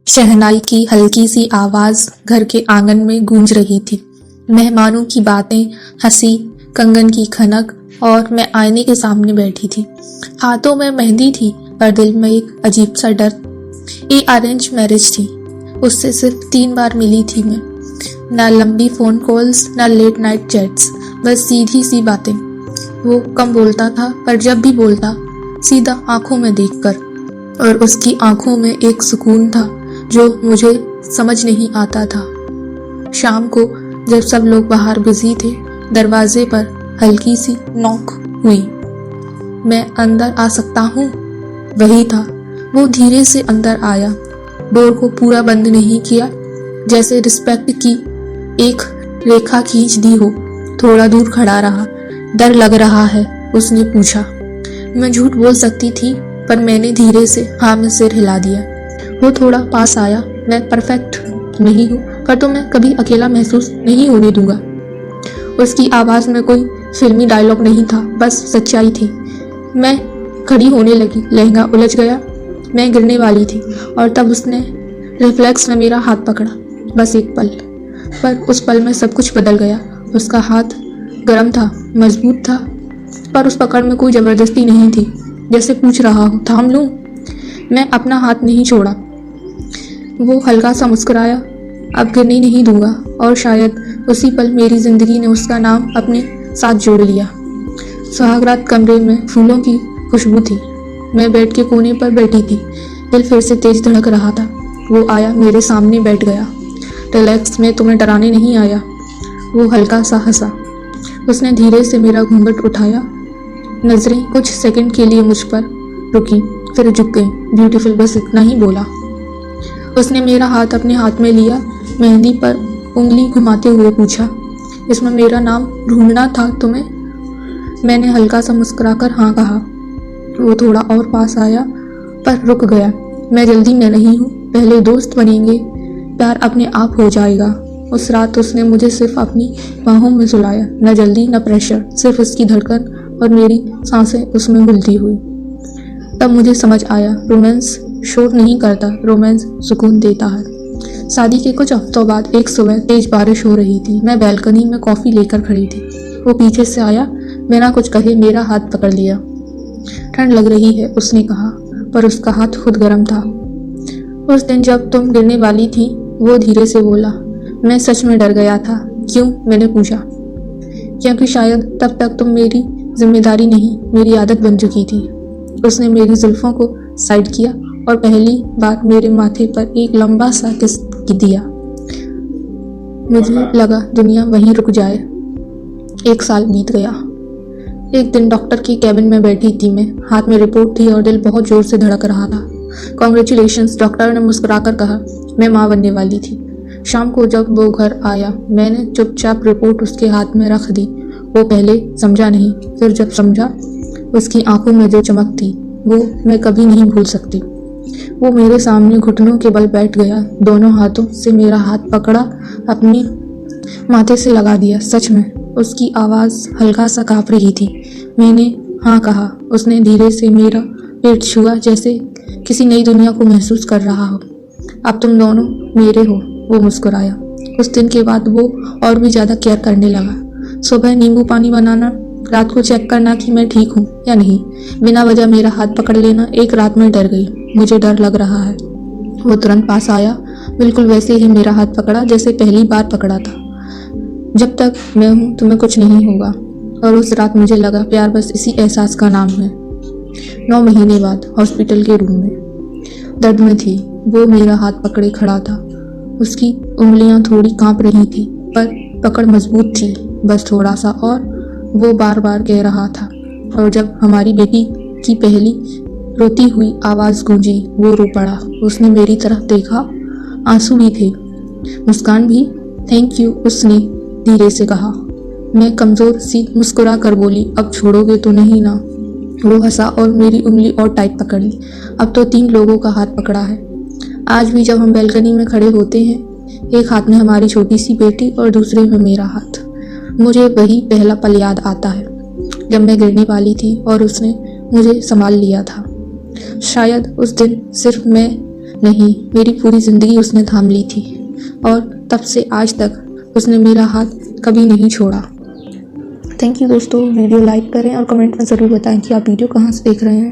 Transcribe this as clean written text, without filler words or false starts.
शहनाई की हल्की सी आवाज घर के आंगन में गूंज रही थी। मेहमानों की बातें, हंसी, कंगन की खनक और मैं आईने के सामने बैठी थी। हाथों में मेहंदी थी पर दिल में एक अजीब सा डर। ये अरेंज मैरिज थी। उससे सिर्फ 3 बार मिली थी मैं। ना लंबी फोन कॉल्स, ना लेट नाइट चैट्स, बस सीधी सी बातें। वो कम बोलता था पर जब भी बोलता सीधा आंखों में देखकर, और उसकी आंखों में एक सुकून था जो मुझे समझ नहीं आता था। शाम को जब सब लोग बाहर बिजी थे, दरवाजे पर हल्की सी नॉक हुई। मैं अंदर आ सकता हूँ? वही था। वो धीरे से अंदर आया, डोर को पूरा बंद नहीं किया, जैसे रिस्पेक्ट की एक रेखा खींच दी हो। थोड़ा दूर खड़ा रहा। डर लग रहा है? उसने पूछा। मैं झूठ बोल सकती थी पर मैंने धीरे से हाँ में सिर हिला दिया। वो थोड़ा पास आया। मैं परफेक्ट नहीं हूँ पर तुम्हें कभी अकेला महसूस नहीं होने दूंगा। उसकी आवाज में कोई फिल्मी डायलॉग नहीं था, बस सच्चाई थी। मैं खड़ी होने लगी, लहंगा उलझ गया। मैं गिरने वाली थी और तब उसने रिफ्लेक्स में मेरा हाथ पकड़ा। बस एक पल, पर उस पल में सब कुछ बदल गया। उसका हाथ गर्म था, मजबूत था, पर उस पकड़ में कोई जबरदस्ती नहीं थी, जैसे पूछ रहा हो थाम लूं। मैं अपना हाथ नहीं छोड़ा। वो हल्का सा मुस्कुराया। अब गिरने नहीं दूंगा। और शायद उसी पल मेरी जिंदगी ने उसका नाम अपने साथ जोड़ लिया। सुहागरात कमरे में फूलों की खुशबू थी। मैं बेड के कोने पर बैठी थी। दिल फिर से तेज धड़क रहा था। वो आया, मेरे सामने बैठ गया। रिलैक्स, मैं तुम्हें डराने नहीं आया। वो हल्का सा हंसा। उसने धीरे से मेरा घूंघट उठाया। नजरें कुछ सेकंड के लिए मुझ पर रुकी, फिर झुक गई। ब्यूटीफुल, बस इतना ही बोला। उसने मेरा हाथ अपने हाथ में लिया, मेहंदी पर उंगली घुमाते हुए पूछा, इसमें मेरा नाम ढूंढना था तुम्हें? मैंने हल्का सा मुस्कुराकर हाँ कहा। वो थोड़ा और पास आया पर रुक गया। मैं जल्दी में नहीं हूँ, पहले दोस्त बनेंगे, प्यार अपने आप हो जाएगा। उस रात उसने मुझे सिर्फ अपनी बाहों में सुलाया। न जल्दी न प्रेशर, सिर्फ उसकी धड़कन और मेरी सांसें उसमें घुलती हुई। तब मुझे समझ आया, रोमांस शोर नहीं करता, रोमांस सुकून देता है। शादी के कुछ हफ्तों बाद एक सुबह तेज बारिश हो रही थी। मैं बालकनी में कॉफी लेकर खड़ी थी। वो पीछे से आया, बिना कुछ कहे मेरा हाथ पकड़ लिया। ठंड लग रही है, उसने कहा, पर उसका हाथ खुद गर्म था। उस दिन जब तुम गिरने वाली थी, वो धीरे से बोला। मैं सच में डर गया था। क्यों? मैंने पूछा। क्योंकि शायद तब तक तुम मेरी जिम्मेदारी नहीं, मेरी आदत बन चुकी थी। उसने मेरी जुल्फों को साइड किया और पहली बार मेरे माथे पर एक लंबा सा किस दिया। मुझे लगा दुनिया वहीं रुक जाए। 1 साल बीत गया। एक दिन डॉक्टर के कैबिन में बैठी थी मैं। हाथ में रिपोर्ट थी और दिल बहुत जोर से धड़क रहा था। कॉन्ग्रेचुलेशंस, डॉक्टर ने मुस्कुराकर कहा। मैं माँ बनने वाली थी। शाम को जब वो घर आया, मैंने चुपचाप रिपोर्ट उसके हाथ में रख दी। वो पहले समझा नहीं, फिर जब समझा, उसकी आंखों में जो चमक थी वो मैं कभी नहीं भूल सकती। वो मेरे सामने घुटनों के बल बैठ गया, दोनों हाथों से मेरा हाथ पकड़ा, अपने माथे से लगा दिया। सच में उसकी आवाज़ हल्का सा काँप रही थी। मैंने हाँ कहा। उसने धीरे से मेरा पेट छुआ, जैसे किसी नई दुनिया को महसूस कर रहा हो। अब तुम दोनों मेरे हो, वो मुस्कुराया। उस दिन के बाद वो और भी ज़्यादा केयर करने लगा। सुबह नींबू पानी बनाना, रात को चेक करना कि मैं ठीक हूँ या नहीं, बिना वजह मेरा हाथ पकड़ लेना। एक रात में डर गई, मुझे डर लग रहा है। वो तुरंत पास आया, बिल्कुल वैसे ही मेरा हाथ पकड़ा जैसे पहली बार पकड़ा था। जब तक मैं हूँ तुम्हें कुछ नहीं होगा। और उस रात मुझे लगा प्यार बस इसी एहसास का नाम है। 9 महीने बाद हॉस्पिटल के रूम में दर्द में थी। वो मेरा हाथ पकड़े खड़ा था। उसकी उंगलियां थोड़ी कांप रही थी पर पकड़ मजबूत थी। बस थोड़ा सा और, वो बार बार कह रहा था। और जब हमारी बेटी की पहली रोती हुई आवाज़ गूंजी, वो रो पड़ा। उसने मेरी तरफ देखा, आंसू भी थे, मुस्कान भी। थैंक यू, उसने धीरे से कहा। मैं कमज़ोर सी मुस्कुरा कर बोली, अब छोड़ोगे तो नहीं ना? वो हंसा और मेरी उंगली और टाइट पकड़ ली। अब तो 3 लोगों का हाथ पकड़ा है। आज भी जब हम बालकनी में खड़े होते हैं, एक हाथ में हमारी छोटी सी बेटी और दूसरे में मेरा हाथ, मुझे वही पहला पल याद आता है जब मैं गिरने वाली थी और उसने मुझे संभाल लिया था। शायद उस दिन सिर्फ मैं नहीं, मेरी पूरी ज़िंदगी उसने थाम ली थी और तब से आज तक उसने मेरा हाथ कभी नहीं छोड़ा। थैंक यू दोस्तों। वीडियो लाइक करें और कमेंट में ज़रूर बताएं कि आप वीडियो कहाँ से देख रहे हैं।